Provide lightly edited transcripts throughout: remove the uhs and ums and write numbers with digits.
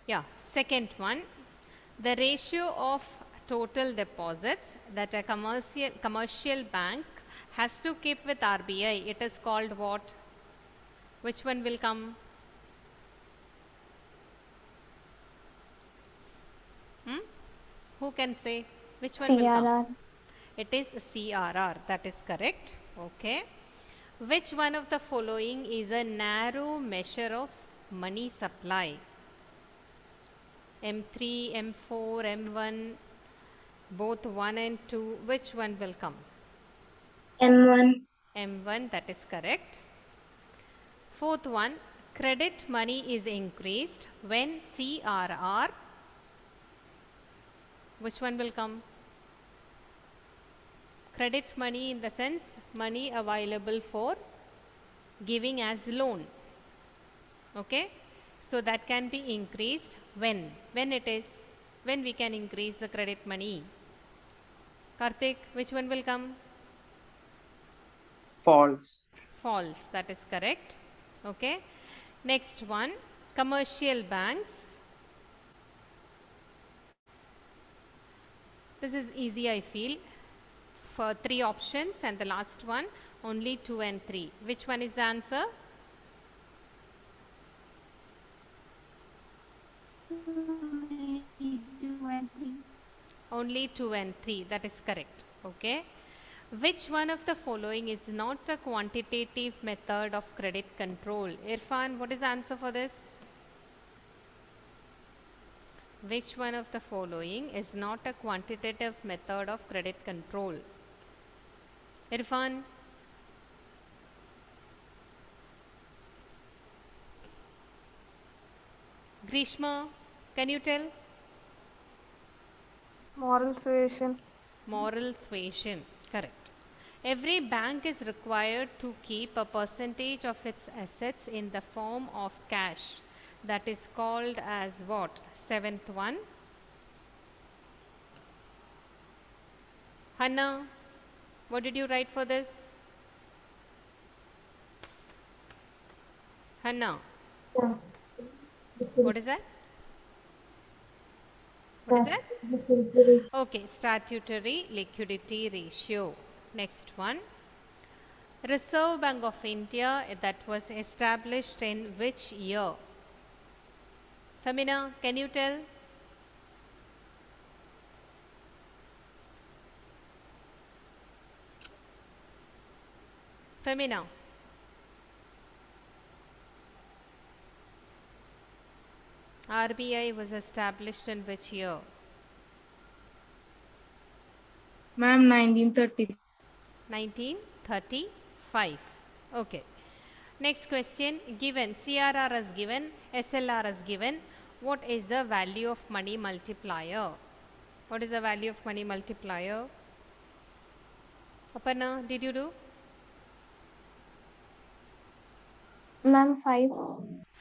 Yeah, second one, the ratio of total deposits that a commercial bank has to keep with RBI, it is called what? Which one will come? Who can say? Which one will come? CRR. It is CRR, that is correct. Okay. Which one of the following is a narrow measure of money supply? M3, M4, M1, both 1 and 2. Which one will come? M1. M1, that is correct. Fourth one, credit money is increased when CRR. Which one will come? Credit money in the sense money available for giving as loan. Okay, so that can be increased when it is, when we can increase the credit money. Karthik, which one will come? False. False, that is correct. Okay, next one, commercial banks. This is easy, I feel. For 3 options and the last one only 2 and 3. Which one is the answer? Only 2 and 3, that is correct. Okay. Which one of the following is not a quantitative method of credit control? Irfan, what is the answer for this? Which one of the following is not a quantitative method of credit control? Irfan? Grishma, can you tell? Moral suasion. Moral suasion, correct. Every bank is required to keep a percentage of its assets in the form of cash. That is called as what? Seventh one. Hanna, what did you write for this? Hanna, what is that? What is that? Okay, statutory liquidity ratio. Next one. Reserve Bank of India, that was established in which year? Femina, can you tell? Femina. RBI was established in which year? Ma'am, 1930. 1935. Okay. Next question, given CRR is given, SLR is given, what is the value of money multiplier? What is the value of money multiplier? Aparna, did you do? Ma'am, 5.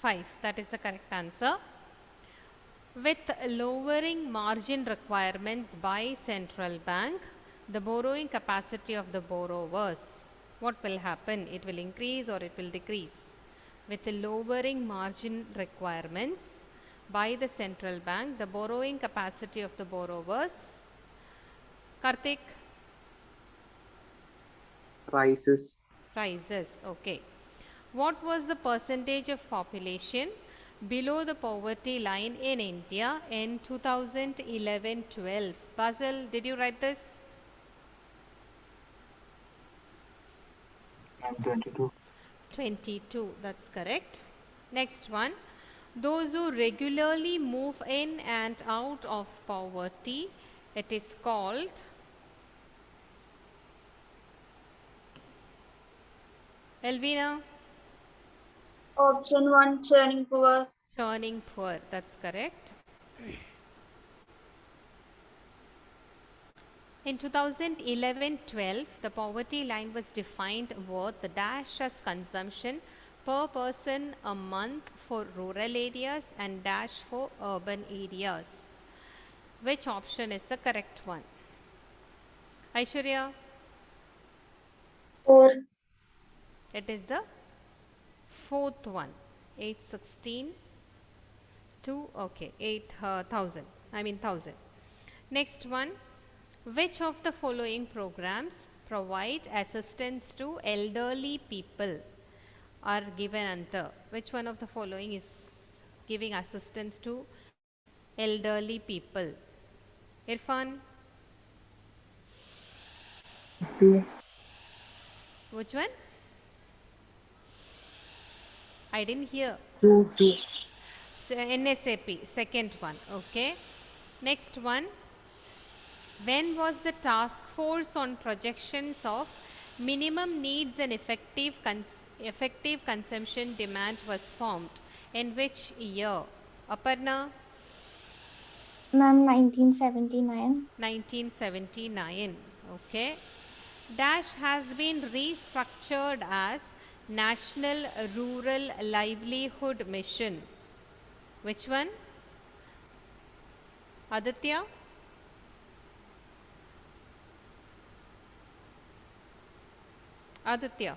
5, that is the correct answer. With lowering margin requirements by central bank, the borrowing capacity of the borrowers, what will happen? It will increase or it will decrease? With the lowering margin requirements by the central bank, the borrowing capacity of the borrowers. Karthik? Rises. Rises, okay. What was the percentage of population below the poverty line in India in 2011-12? Basil, did you write this? 22. 22, that's correct. Next one, those who regularly move in and out of poverty, it is called? Elvina? Option 1, churning poor. Churning poor, that's correct. In 2011-12, the poverty line was defined with the dash as consumption per person a month for rural areas and dash for urban areas. Which option is the correct one? Aishwarya? 4. It is the fourth one. 816 Okay, 8,000. I mean 1,000. Next one, which of the following programs provide assistance to elderly people are given under? Which one of the following is giving assistance to elderly people? Irfan, Two. which one? I didn't hear. Two. So, NSAP, second one. Okay. Next one, when was the task force on projections of minimum needs and effective consumption demand was formed? In which year? Aparna, Ma'am, 1979. 1979. Okay. Dash has been restructured as National Rural Livelihood Mission. Which one? Aditya? Aditya.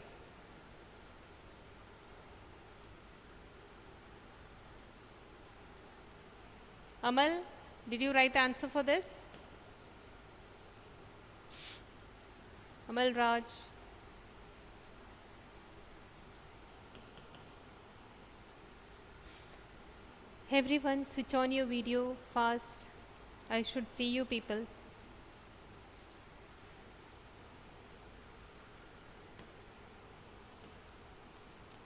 Amal, did you write the answer for this? Amal Raj. Everyone switch on your video fast. I should see you people.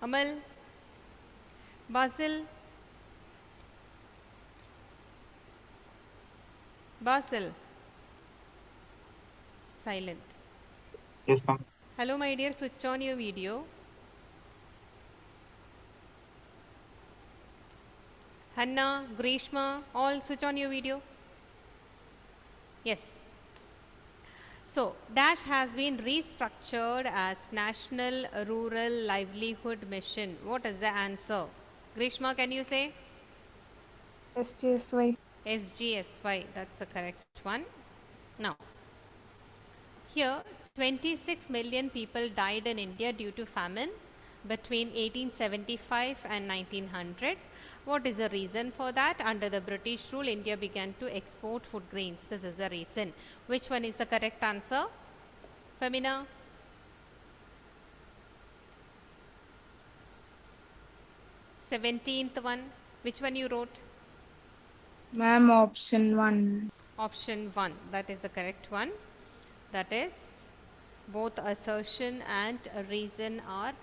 Amal, Basil, silent. Yes, ma'am. Hello my dear, switch on your video. Hanna, Grishma, all switch on your video. Yes. So, Dash has been restructured as National Rural Livelihood Mission. What is the answer? Grishma, can you say? SGSY. SGSY, that's the correct one. Now, here 26 million people died in India due to famine between 1875 and 1900. What is the reason for that? Under the British rule, India began to export food grains. This is the reason. Which one is the correct answer? Femina? Seventeenth one. Which one you wrote? Ma'am, option 1. Option 1. That is the correct one. That is, both assertion and reason are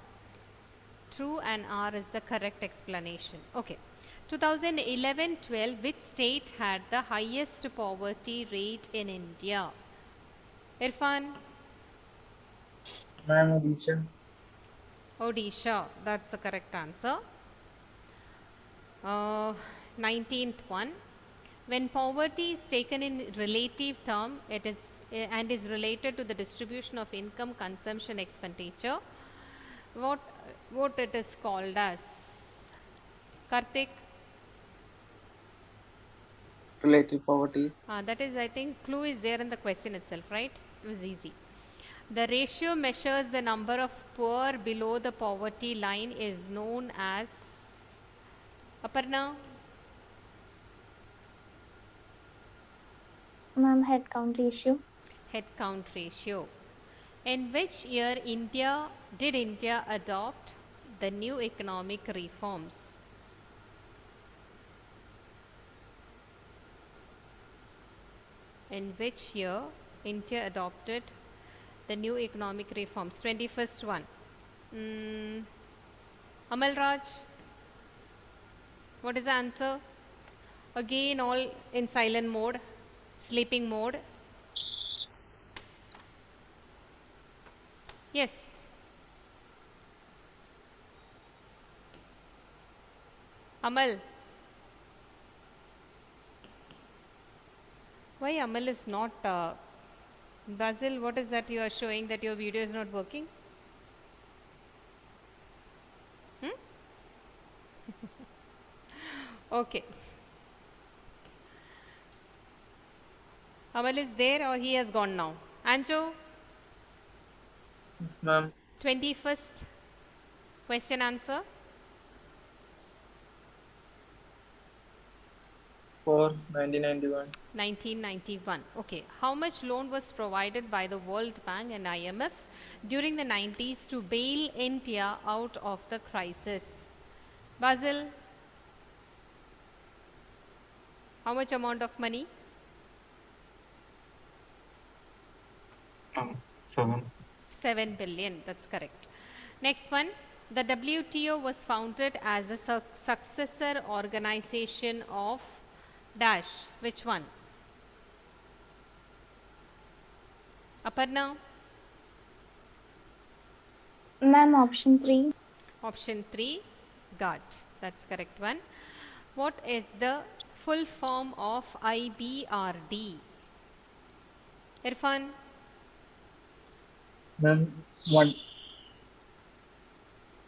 true and R is the correct explanation. Okay. 2011-12, which state had the highest poverty rate in India? Irfan? Ma'am, Odisha. Odisha, that's the correct answer. 19th one, when poverty is taken in relative term, it is and is related to the distribution of income, consumption, expenditure, what it is called as? Karthik? Relative poverty. That is, I think, clue is there in the question itself, right? It was easy. The ratio measures the number of poor below the poverty line is known as Aparna? Ma'am, head count ratio. Head count ratio. In which year did India adopt the new economic reforms? In which year India adopted the new economic reforms? 21st one. Amal Raj, what is the answer? Again, all in silent mode, sleeping mode. Yes. Amal. Why Amal is not Basil, what is that you are showing that your video is not working? Okay. Amal is there or he has gone now? Anjo? Yes, ma'am. 21st question answer. 4, 1991. 1991. Okay. How much loan was provided by the World Bank and IMF during the 90s to bail India out of the crisis? Basil, how much amount of money? 7. 7 billion. That's correct. Next one. The WTO was founded as a successor organization of dash. Which one? Aparna? Ma'am, option 3. Option 3, GATT. That's correct one. What is the full form of IBRD? Irfan? Ma'am, 1.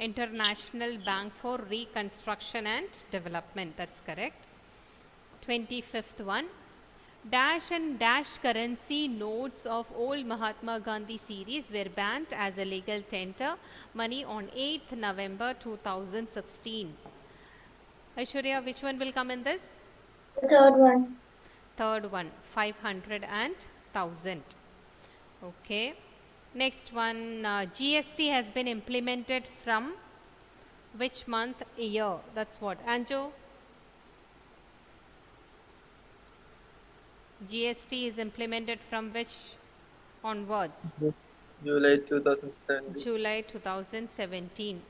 International Bank for Reconstruction and Development. That's correct. 25th one. Dash and dash currency notes of old Mahatma Gandhi series were banned as a legal tender money on 8th November 2016. Aishwarya, which one will come in this? The third one. Third one, 500 and 1000. Okay. Next one, GST has been implemented from which month, year? That's what? Anjo? GST is implemented from which onwards? July 2017. July 2017.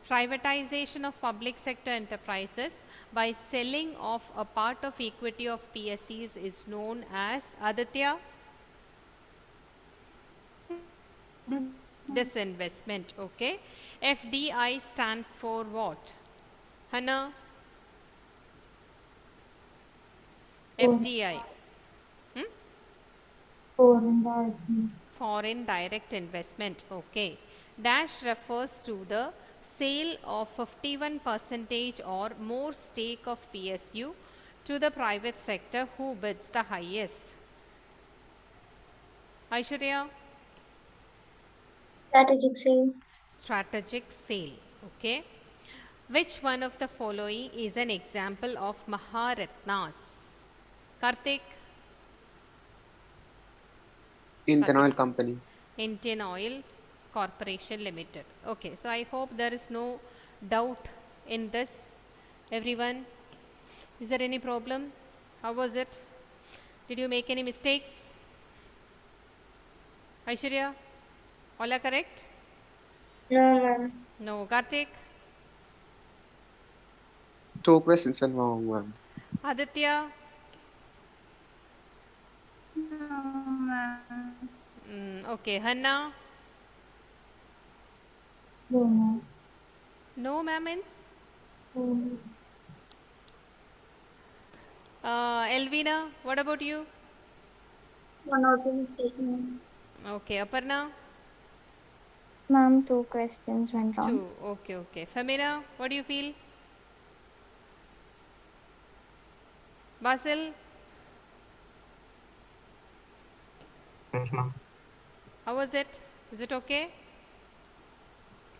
Privatization of public sector enterprises by selling off a part of equity of PSEs is known as Aditya? Disinvestment. Okay. FDI stands for what? Hannah? FDI. Foreign direct investment. Okay. Dash refers to the sale of 51% or more stake of PSU to the private sector who bids the highest. Aishwarya? Strategic sale. Strategic sale. Okay. Which one of the following is an example of Maharatnas? Karthik? Indian Oil Company. Indian Oil Corporation Limited. Okay, so I hope there is no doubt in this. Everyone, is there any problem? How was it? Did you make any mistakes? Aishwarya, all are correct? No, ma'am. No. Karthik? 2 questions were wrong, ma'am. Aditya? No, ma'am. Okay. Hanna? No, ma'am means? Elvina, what about you? One or two mistake, ma'am. Okay. Aparna? Ma'am, 2 questions went wrong. 2. Okay, okay. Famina, what do you feel? Basil? Yes, ma'am. How was it? Is it okay?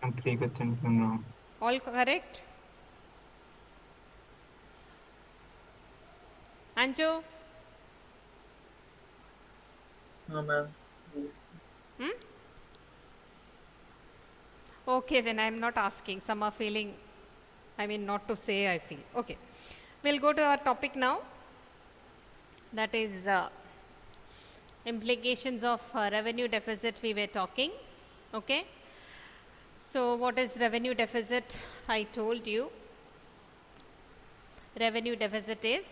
And 3 questions went wrong. All correct? Anjo? No, ma'am. Please. Okay, then I am not asking. Some are feeling, not to say, I feel. Okay. We'll go to our topic now. That is implications of revenue deficit we were talking. Okay. So, what is revenue deficit? I told you. Revenue deficit is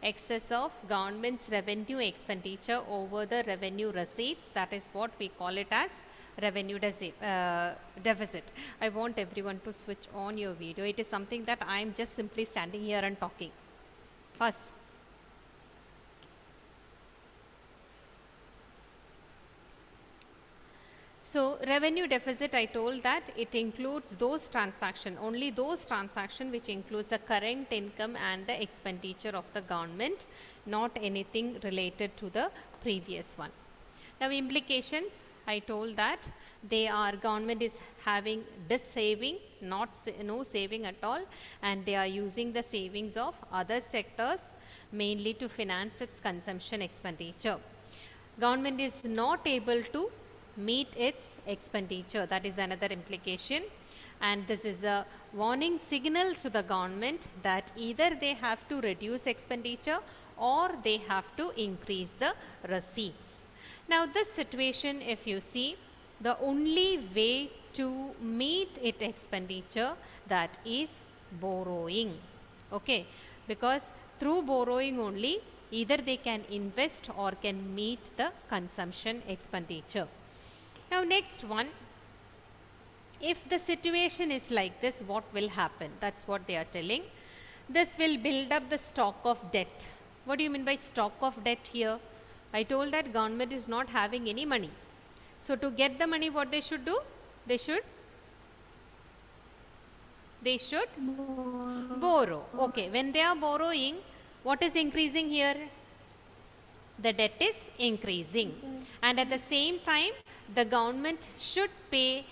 excess of government's revenue expenditure over the revenue receipts. That is what we call it as revenue deficit. I want everyone to switch on your video. It is something that I am just simply standing here and talking. First. So, revenue deficit, I told that it includes those transactions, only those transactions which includes the current income and the expenditure of the government, not anything related to the previous one. Now, implications, I told that they are government is having this saving, no saving at all, and they are using the savings of other sectors. mainly to finance its consumption expenditure. Government is not able to meet its expenditure. That is another implication. And this is a warning signal to the government that either they have to reduce expenditure or they have to increase the receipts. Now, this situation, if you see, the only way to meet its expenditure, that is borrowing. Okay, because through borrowing only either they can invest or can meet the consumption expenditure. Now, next one, if the situation is like this, what will happen? That's what they are telling. This will build up the stock of debt. What do you mean by stock of debt here? I told that government is not having any money. So, to get the money, what they should do? They should borrow. Okay, when they are borrowing, what is increasing here? The debt is increasing. And at the same time, the government should pay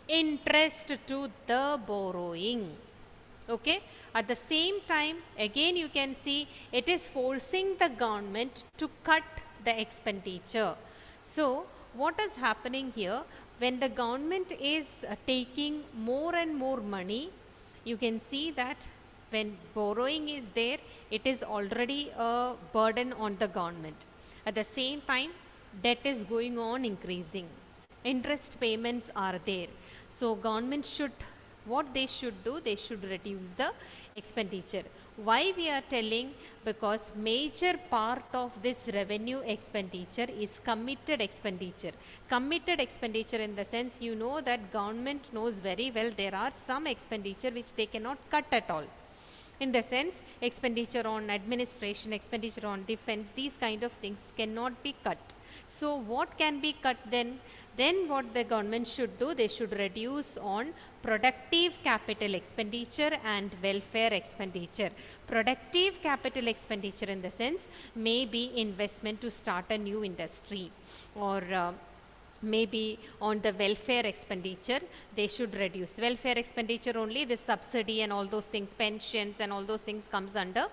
interest to the borrowing. Okay, at the same time, again you can see it is forcing the government to cut the expenditure. So, what is happening here? When the government is taking more and more money, you can see that when borrowing is there, it is already a burden on the government. At the same time, debt is going on increasing. Interest payments are there. So, government should, what they should do, they should reduce the expenditure. Why we are telling? Because major part of this revenue expenditure is committed expenditure. Committed expenditure in the sense, you know that government knows very well there are some expenditure which they cannot cut at all. In the sense, expenditure on administration, expenditure on defense, these kind of things cannot be cut. So, what can be cut then? Then what the government should do, they should reduce on productive capital expenditure and welfare expenditure. Productive capital expenditure in the sense, maybe investment to start a new industry, or maybe on the welfare expenditure they should reduce. Welfare expenditure only, this subsidy and all those things, pensions and all those things comes under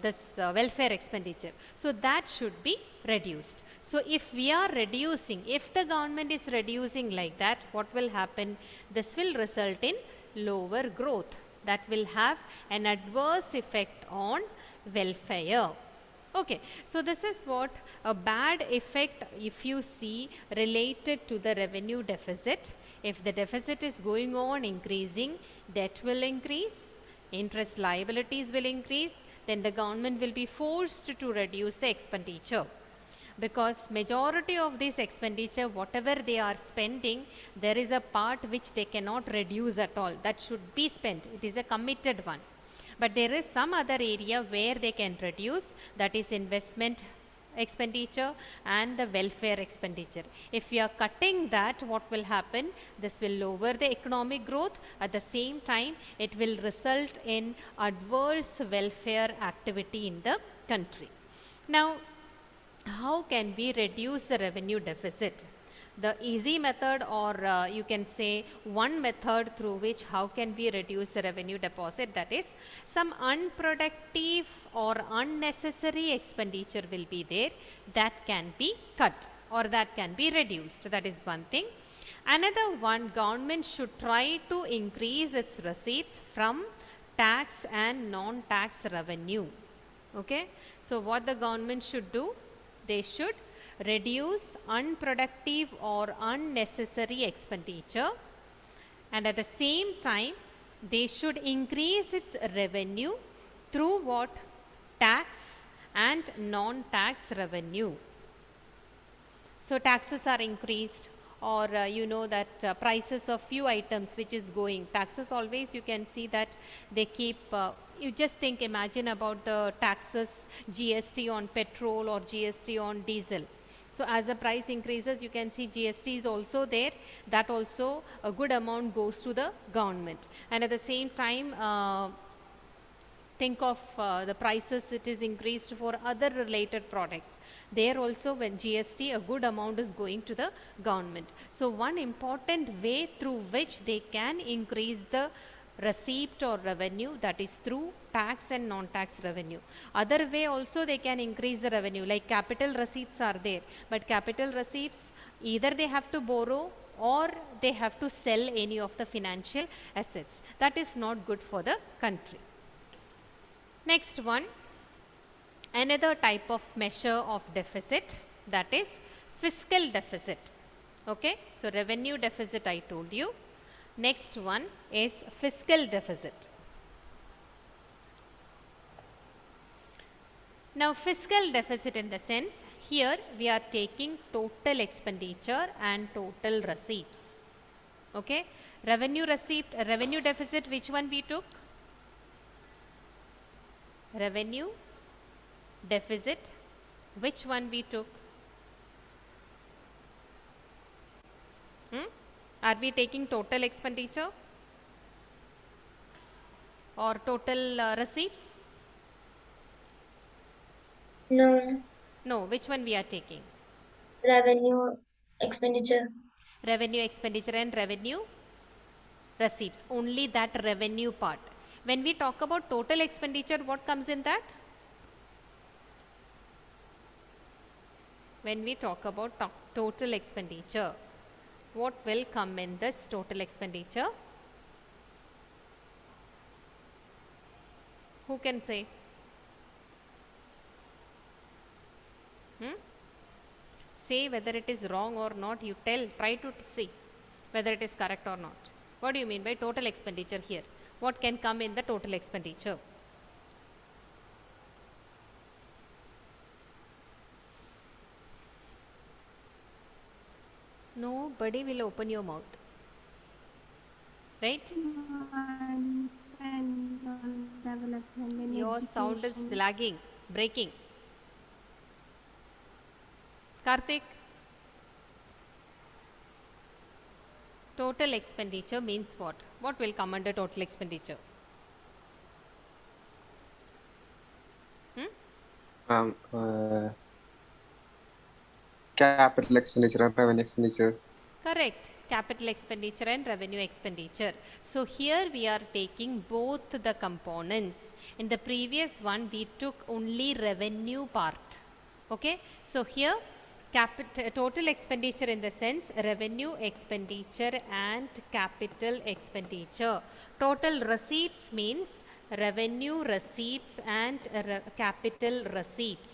this welfare expenditure. So, that should be reduced. So, if we are reducing, if the government is reducing like that, what will happen? This will result in lower growth. That will have an adverse effect on welfare. Okay. So, this is what a bad effect, if you see, related to the revenue deficit. If the deficit is going on increasing, debt will increase, interest liabilities will increase, then the government will be forced to reduce the expenditure. Because majority of this expenditure, whatever they are spending, there is a part which they cannot reduce at all. That should be spent. It is a committed one. But there is some other area where they can reduce, that is investment expenditure and the welfare expenditure. If we are cutting that, what will happen? This will lower the economic growth. At the same time, it will result in adverse welfare activity in the country. Now, how can we reduce the revenue deficit? The easy method, or you can say one method through which how can we reduce the revenue deposit, that is some unproductive or unnecessary expenditure will be there, that can be cut or that can be reduced. That is one thing. Another one, government should try to increase its receipts from tax and non-tax revenue. Okay. So, what the government should do? They should reduce unproductive or unnecessary expenditure, and at the same time they should increase its revenue through what? Tax and non-tax revenue. So, taxes are increased, or you know that prices of few items which is going, taxes always you can see that they keep you just think, imagine about the taxes, GST on petrol or GST on diesel. So, as the price increases, you can see GST is also there, that also a good amount goes to the government. And at the same time, think of the prices it is increased for other related products. There also, when GST, a good amount is going to the government. So, one important way through which they can increase the receipt or revenue, that is through tax and non-tax revenue. Other way also they can increase the revenue, like capital receipts are there, but capital receipts either they have to borrow or they have to sell any of the financial assets. That is not good for the country. Next one, another type of measure of deficit, that is fiscal deficit. Okay, so revenue deficit I told you. Next one is fiscal deficit. Now fiscal deficit in the sense, here we are taking total expenditure and total receipts. Okay, revenue deficit, which one we took? Revenue deficit, which one we took? Are we taking total expenditure or total receipts? No. No, which one we are taking? Revenue expenditure. Revenue expenditure and revenue receipts, only that revenue part. When we talk about total expenditure, what comes in that? When we talk about total expenditure, what will come in this total expenditure? Who can say? Say whether it is wrong or not. You try to see whether it is correct or not. What do you mean by total expenditure here? What can come in the total expenditure? Nobody will open your mouth. Right? Your sound is lagging, breaking. Karthik? Total expenditure means what? What will come under total expenditure? Capital expenditure and revenue expenditure. Correct. Capital expenditure and revenue expenditure. So here we are taking both the components. In the previous one we took only revenue part. Okay. So here total expenditure in the sense revenue expenditure and capital expenditure. Total receipts means revenue receipts and capital receipts.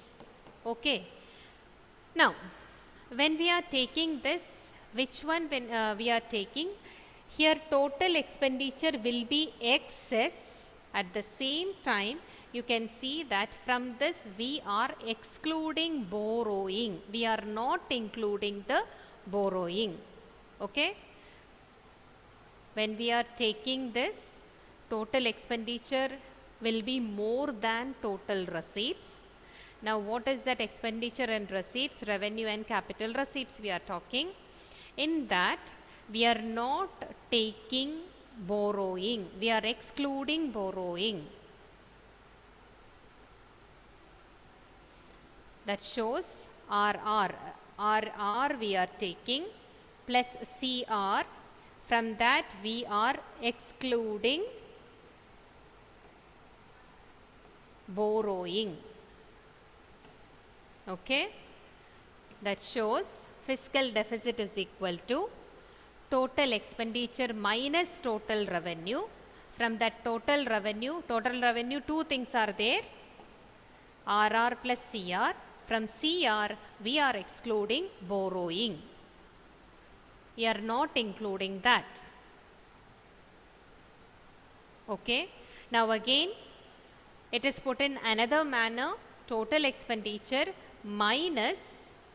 Okay. Now when we are taking this, which one we are taking? Here total expenditure will be excess. At the same time you can see that from this we are excluding borrowing. We are not including the borrowing. Okay. When we are taking this, total expenditure will be more than total receipts. Now what is that expenditure and receipts? Revenue and capital receipts we are talking. In that we are not taking borrowing. We are excluding borrowing. That shows RR. RR we are taking plus CR. From that we are excluding borrowing. Okay. That shows fiscal deficit is equal to total expenditure minus total revenue. From that total revenue, two things are there, RR plus CR. From CR we are excluding borrowing. We are not including that. Okay. Now again it is put in another manner, total expenditure minus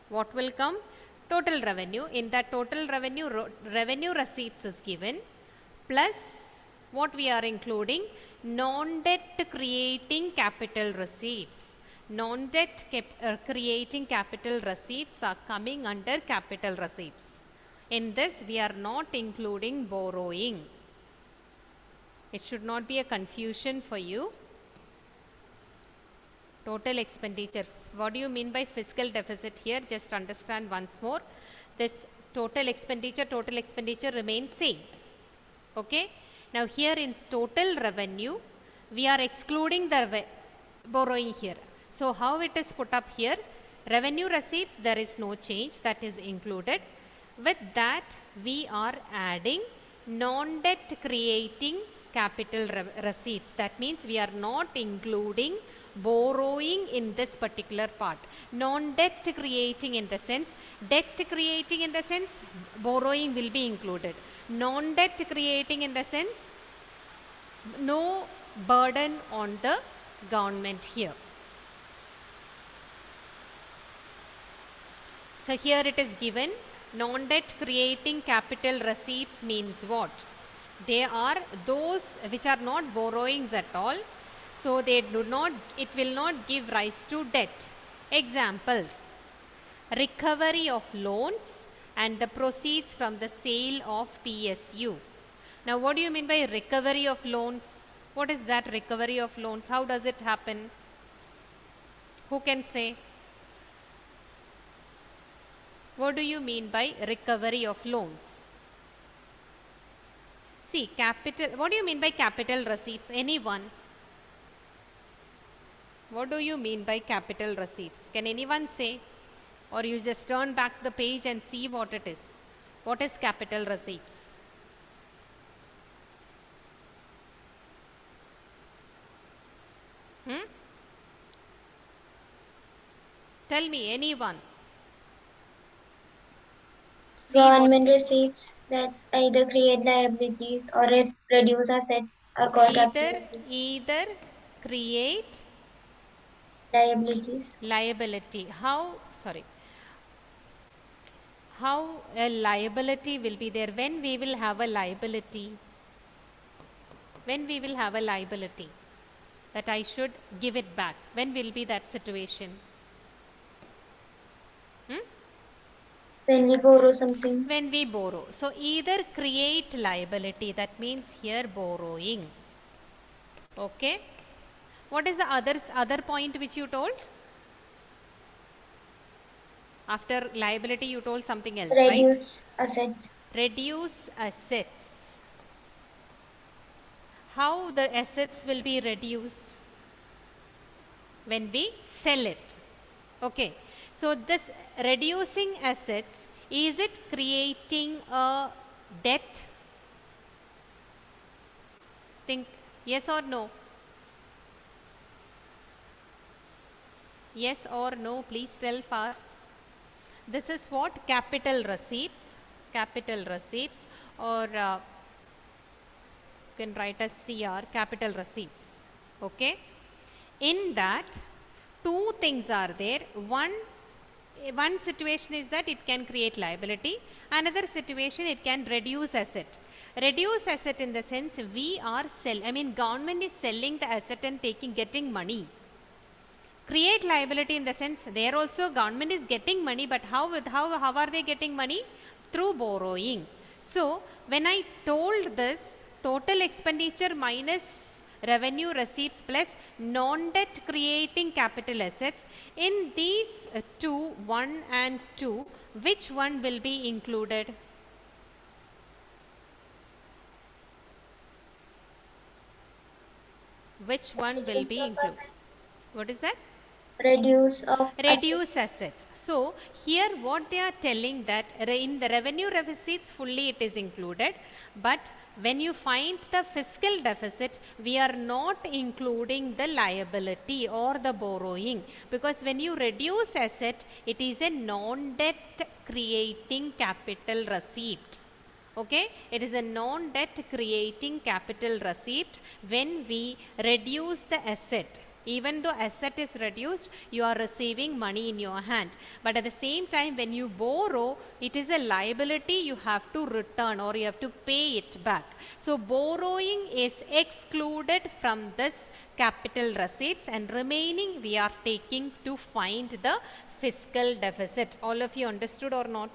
what will come? Total revenue. In that total revenue, revenue receipts is given plus what we are including? Non-debt creating capital receipts. Non-debt creating capital receipts are coming under capital receipts. In this we are not including borrowing. It should not be a confusion for you. Total expenditure. What do you mean by fiscal deficit here? Just understand once more. This total expenditure remains same. Okay. Now here in total revenue, we are excluding the borrowing here. So how it is put up here? Revenue receipts, there is no change, that is included. With that, we are adding non-debt creating capital receipts. That means we are not including borrowing in this particular part. Non-debt creating in the sense, debt creating in the sense, borrowing will be included. Non-debt creating in the sense, no burden on the government here. So here it is given, non-debt creating capital receipts means what? They are those which are not borrowings at all. So they do not, it will not give rise to debt. Examples: recovery of loans and the proceeds from the sale of PSU. Now what do you mean by recovery of loans? What is that recovery of loans? How does it happen? Who can say? What do you mean by recovery of loans? See, capital, what do you mean by capital receipts? Anyone? What do you mean by capital receipts? Can anyone say? Or you just turn back the page and see what it is. What is capital receipts? Tell me, anyone. Government receipts that either create liabilities or reduce assets are called capital receipts. Either create Liabilities. liability. How a liability will be there? When we will have a liability? When we will have a liability that I should give it back? When will be that situation? When we borrow something. When we borrow. So either create liability, that means here borrowing. Okay. What is the other point which you told? After liability you told something else, Reduce right? assets. Reduce assets. How the assets will be reduced? When we sell it. Okay. So this reducing assets, is it creating a debt? Think yes or no? Yes or no? Please tell fast. This is what? Capital receipts. Capital receipts, or you can write as CR, capital receipts. Okay. In that, two things are there. One situation is that it can create liability. Another situation, it can reduce asset. Reduce asset in the sense we are government is selling the asset and getting money. Create liability in the sense there also government is getting money, but how are they getting money? Through borrowing. So when I told this, total expenditure minus revenue receipts plus non-debt creating capital assets, in these two, 1 and 2, which one will be included? Which one will be included? What is that? Reduce of assets. So here what they are telling that in the revenue receipts fully it is included, but when you find the fiscal deficit, we are not including the liability or the borrowing, because when you reduce asset, it is a non-debt creating capital receipt. Okay, it is a non-debt creating capital receipt when we reduce the asset. Even though asset is reduced, you are receiving money in your hand. But at the same time, when you borrow, it is a liability you have to return or you have to pay it back. So borrowing is excluded from this capital receipts, and remaining we are taking to find the fiscal deficit. All of you understood or not?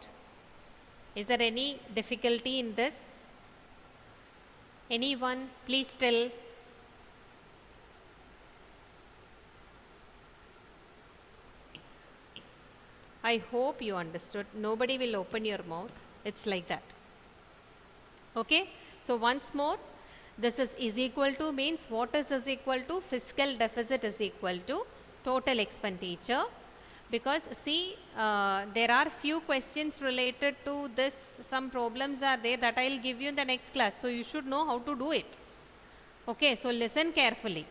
Is there any difficulty in this? Anyone? Please tell. I hope you understood. Nobody will open your mouth. It's like that. Okay. So once more, This is equal to means what is equal to? Fiscal deficit is equal to total expenditure. Because see, there are few questions related to this, some problems are there that I will give you in the next class. So you should know how to do it. Okay, so listen carefully.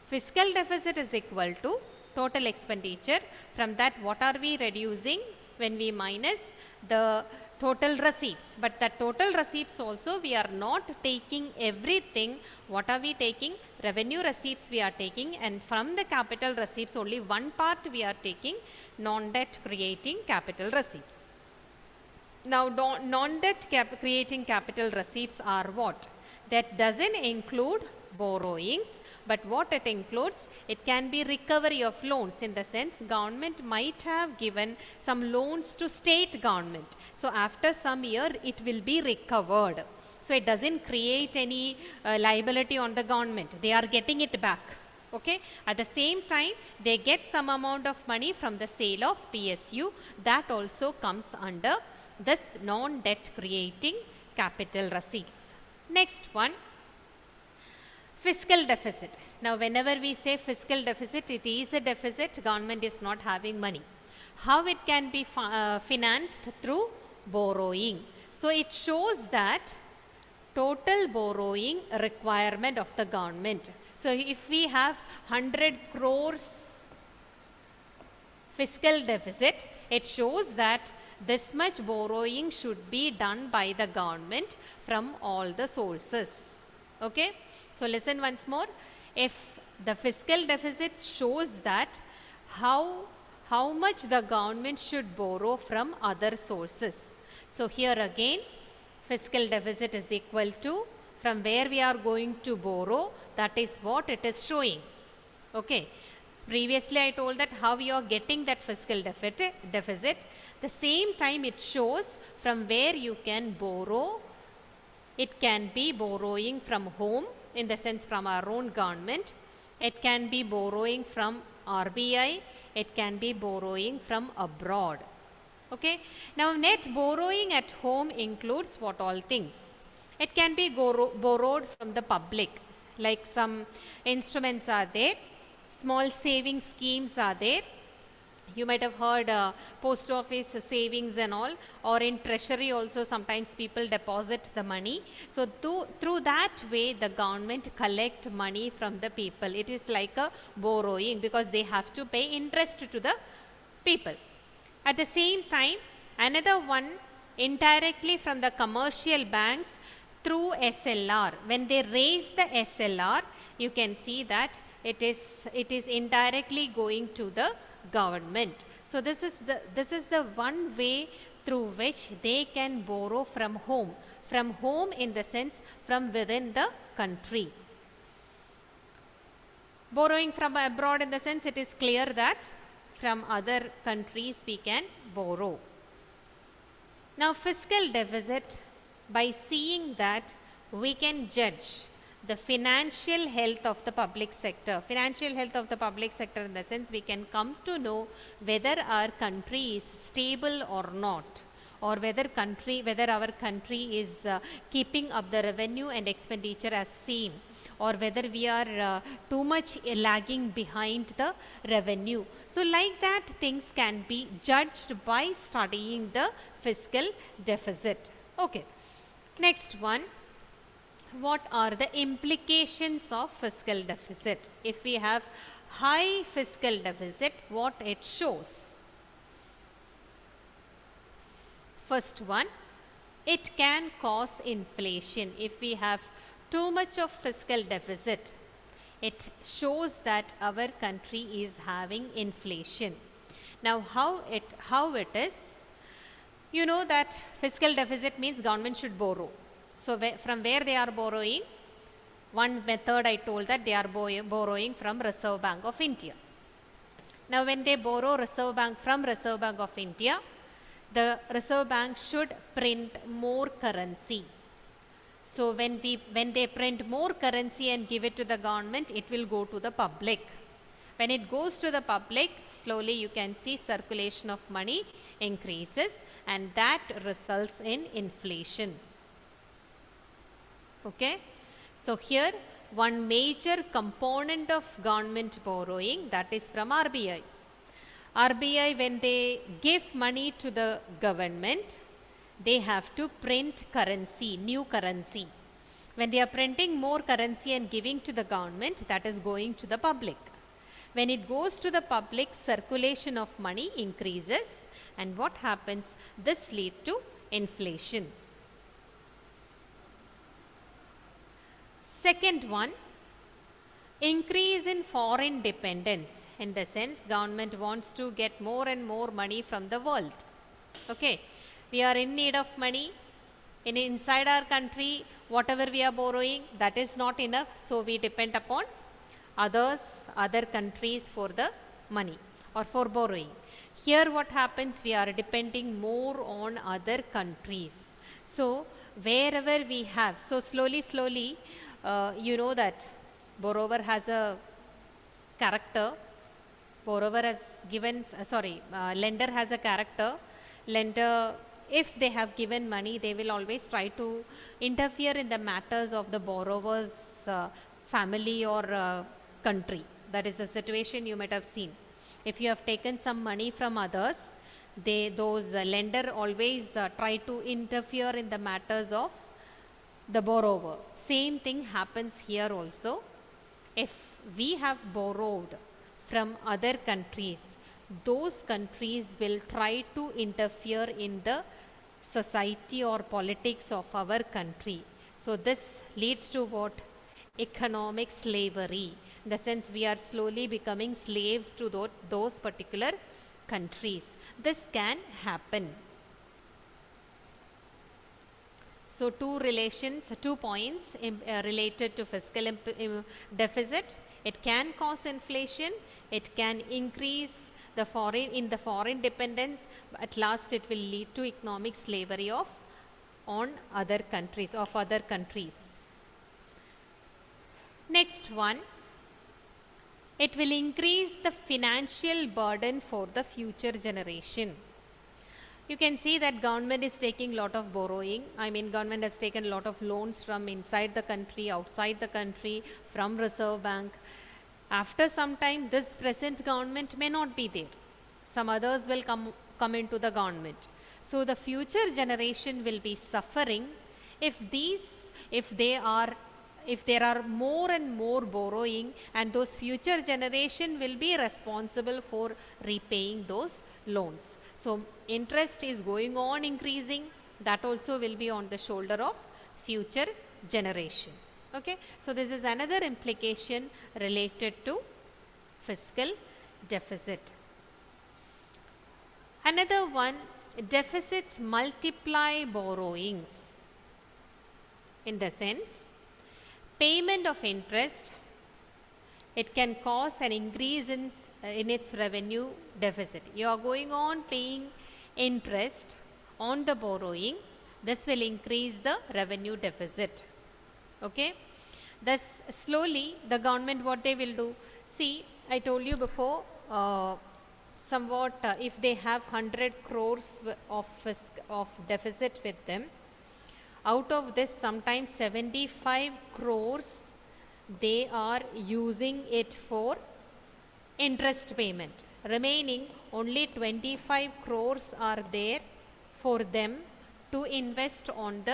Fiscal deficit is equal to total expenditure. From that, what are we reducing when we minus the total receipts? But the total receipts also we are not taking everything. What are we taking? Revenue receipts we are taking, and from the capital receipts only one part we are taking, non-debt creating capital receipts. Now non-debt creating capital receipts are what? That doesn't include borrowings, but what it includes, it can be recovery of loans, in the sense government might have given some loans to state government. So after some year it will be recovered. So it doesn't create any liability on the government. They are getting it back. Okay. At the same time, they get some amount of money from the sale of PSU. That also comes under this non-debt creating capital receipts. Next one, fiscal deficit. Now whenever we say fiscal deficit, it is a deficit, government is not having money. How it can be financed? Through borrowing. So it shows that total borrowing requirement of the government. So if we have 100 crores fiscal deficit, it shows that this much borrowing should be done by the government from all the sources. Okay. So listen once more. If the fiscal deficit shows that how much the government should borrow from other sources. So here again, fiscal deficit is equal to from where we are going to borrow, that is what it is showing. Okay. Previously I told that how you are getting that fiscal deficit. The same time it shows from where you can borrow. It can be borrowing from home, in the sense from our own government. It can be borrowing from RBI. It can be borrowing from abroad. Okay. Now net borrowing at home includes what all things? It can be borrowed from the public, like some instruments are there, small saving schemes are there. You might have heard post office savings and all, or in treasury also sometimes people deposit the money. So through that way the government collect money from the people. It is like a borrowing because they have to pay interest to the people. At the same time, another one indirectly from the commercial banks through SLR. When they raise the SLR, you can see that it is indirectly going to the government. So this is the one way through which they can borrow from home in the sense from within the country. Borrowing from abroad, in the sense it is clear that from other countries we can borrow. Now fiscal deficit, by seeing that we can judge the financial health of the public sector. Financial health of the public sector, in the sense we can come to know whether our country is stable or not, or whether our country is keeping up the revenue and expenditure as same, or whether we are too much lagging behind the revenue. So like that things can be judged by studying the fiscal deficit. Okay. Next one. What are the implications of fiscal deficit? If we have high fiscal deficit, what it shows? First one, it can cause inflation. If we have too much of fiscal deficit, it shows that our country is having inflation. Now how it is? You know that fiscal deficit means government should borrow. So from where they are borrowing? One method I told that they are borrowing from Reserve Bank of India. Now when they borrow from Reserve Bank of India, the Reserve Bank should print more currency. So when they print more currency and give it to the government, it will go to the public. When it goes to the public, slowly you can see circulation of money increases, and that results in inflation. Okay. So here one major component of government borrowing, that is from RBI. RBI, when they give money to the government, they have to print currency, new currency. When they are printing more currency and giving to the government, that is going to the public. When it goes to the public, circulation of money increases, and what happens? This leads to inflation. Second one, increase in foreign dependence. In the sense, government wants to get more and more money from the world. Okay, we are in need of money. Inside our country, whatever we are borrowing, that is not enough, so we depend upon other countries for the money or for borrowing. Here what happens, we are depending more on other countries. So wherever we have, so slowly you know that borrower has a character. Borrower has given, lender has a character. Lender, if they have given money, they will always try to interfere in the matters of the borrower's family or country. That is a situation you might have seen. If you have taken some money from others, those lender always try to interfere in the matters of the borrower. Same thing happens here also. If we have borrowed from other countries, those countries will try to interfere in the society or politics of our country. So this leads to what? Economic slavery. In the sense, we are slowly becoming slaves to those particular countries. This can happen. So two points related to fiscal deficit. It can cause inflation. It can increase the foreign dependence. At last, it will lead to economic slavery of other countries. Next one, it will increase the financial burden for the future generation. You can see that government is taking lot of borrowing. Government has taken a lot of loans from inside the country, outside the country, from Reserve Bank. After some time, this present government may not be there. Some others will come into the government. So the future generation will be suffering if there are more and more borrowing, and those future generation will be responsible for repaying those loans. So interest is going on increasing. That also will be on the shoulder of future generation. Okay, so this is another implication related to fiscal deficit. Another one, deficits multiply borrowings. In the sense, payment of interest, it can cause an increase in its revenue deficit. You are going on paying interest on the borrowing, this will increase the revenue deficit. Okay, thus slowly the government, what they will do, see, I told you before, if they have 100 crores of deficit with them, out of this sometimes 75 crores they are using it for interest payment. Remaining only 25 crores are there for them to invest on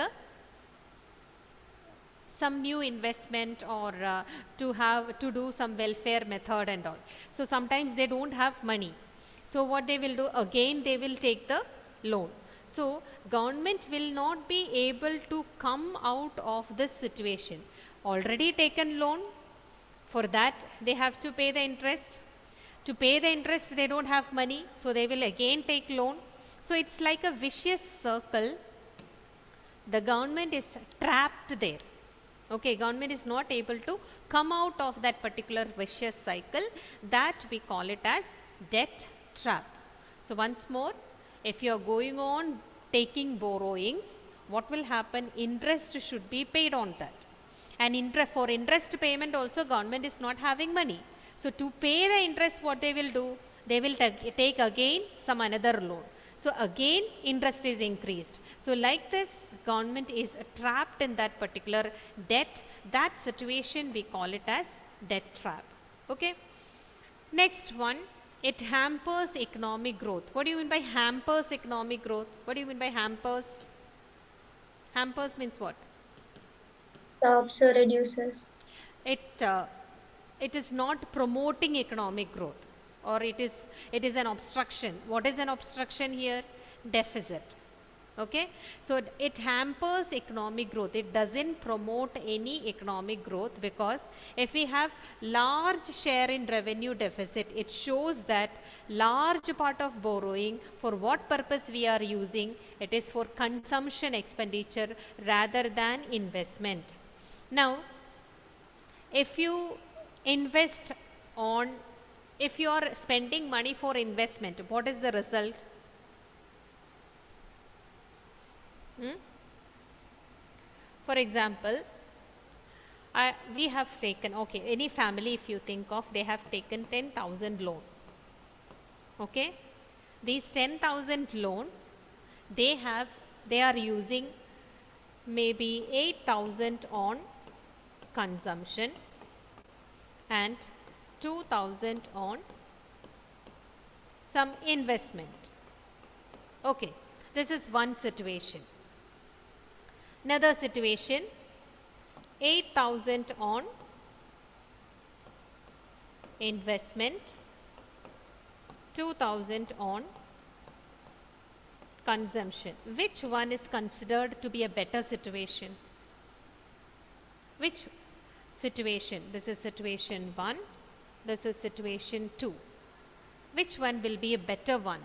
some new investment or to do some welfare method and all. So sometimes they don't have money. So what they will do, again they will take the loan. So government will not be able to come out of this situation. Already taken loan, for that they have to pay the interest. To pay the interest they don't have money, so they will again take loan. So it's like a vicious circle. The government is trapped there. Okay, government is not able to come out of that particular vicious cycle. That we call it as debt trap. So once more, if you are going on taking borrowings, what will happen? Interest should be paid on that. And for interest payment also, government is not having money. So to pay the interest, what they will do? They will take again some another loan. So again interest is increased. So like this, government is trapped in that particular debt that situation we call it as debt trap. Okay. Next one, it hampers economic growth. What do you mean by hampers economic growth? What do you mean by hampers? Hampers means what? Stops or reduces. It is not promoting economic growth, or it is an obstruction. What is an obstruction here? Deficit. Okay, so it hampers economic growth. It doesn't promote any economic growth, because if we have large share in revenue deficit, it shows that large part of borrowing, for what purpose we are using, it is for consumption expenditure rather than investment. Now, if you invest on, if you are spending money for investment, what is the result? For example, we have taken, okay, any family if you think of, they have taken 10,000 loan. Okay, these 10,000 loan, they are using maybe 8,000 on consumption and 2,000 on some investment. Okay, this is one situation. Another situation, 8,000 on investment, 2,000 on consumption. Which one is considered to be a better situation? Which situation? This is situation 1, this is situation 2. Which one will be a better one?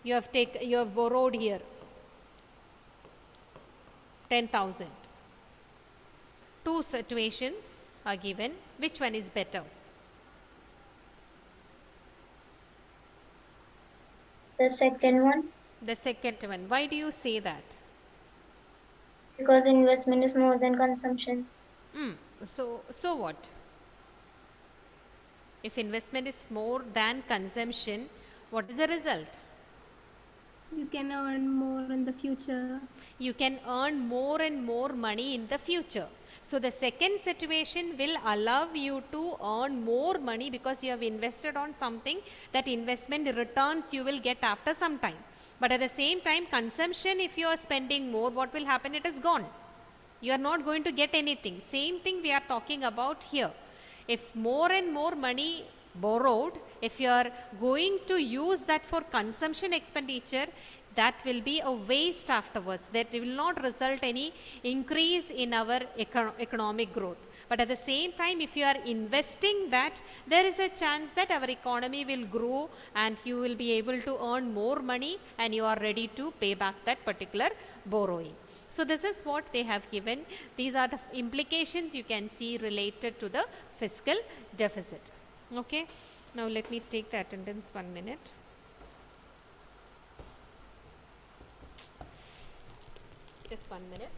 You have borrowed here 10,000. Two situations are given. Which one is better? The second one, The second one. Why do you say that? because investment is more than consumption. So what? If investment is more than consumption, what is the result? You can earn more in the future. You can earn more and more money in the future. So the second situation will allow you to earn more money, because you have invested on something that investment returns you will get after some time. But at the same time, consumption, if you are spending more, what will happen? It is gone. You are not going to get anything. Same thing we are talking about here. If more and more money borrowed, if you are going to use that for consumption expenditure, that will be a waste afterwards. That will not result any increase in our economic growth. But at the same time, if you are investing that, there is a chance that our economy will grow and you will be able to earn more money, and you are ready to pay back that particular borrowing. So this is what they have given. These are the implications you can see related to the fiscal deficit. Okay. Now let me take the attendance 1 minute. Just 1 minute.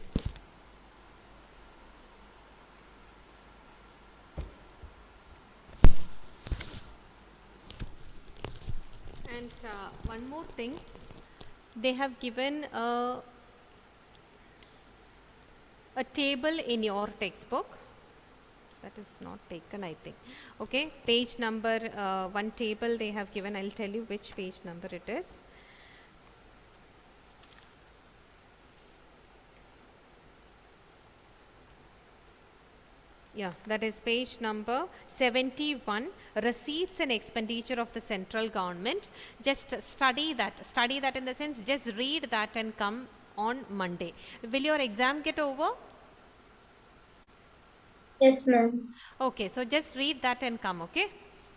And one more thing, they have given a table in your textbook that is not taken, I think. Okay, page number one table they have given. I'll tell you which page number it is. Yeah, that is page number 71, receipts and expenditure of the central government. Just study that. Study that in the sense, just read that and come on Monday. Will your exam get over? Yes, ma'am. Okay, so just read that and come, okay?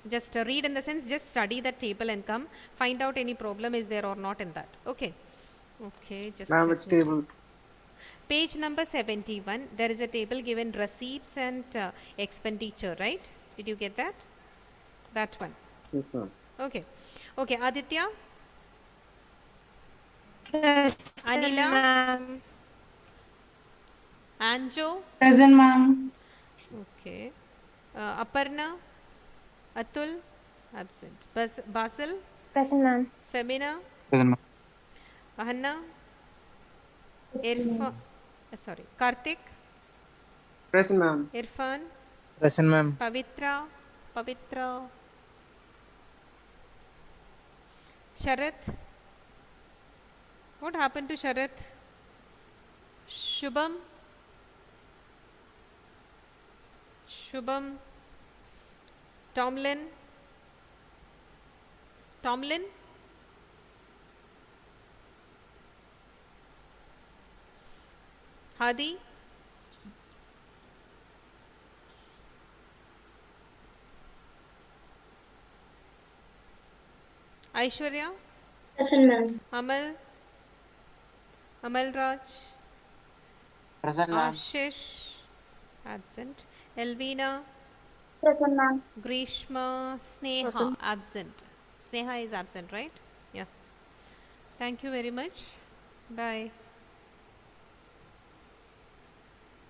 Just read in the sense, just study the table and come. Find out any problem is there or not in that. Okay. Okay, just. Ma'am, which table? Page number 71, there is a table given receipts and expenditure, right? Did you get that? That one. Yes, ma'am. Okay. Okay, Aditya? Present, Anila? ma'am. Anjo? Present, ma'am. Okay. Aparna? Atul? Absent. Basil? Present, ma'am. Femina? Present, ma'am. Ahanna? Irfa? Sorry. Karthik? Present, ma'am. Irfan, Present, ma'am. Pavitra, Sharat. What happened to Sharat? Shubham, Tomlin, Hadi, Aishwarya, Present, ma'am. Amal Raj, Present, ma'am. Ashish, absent. Elvina, Present, ma'am. Grishma, Sneha, absent. Sneha is absent, right? Yeah. Thank you very much. Bye.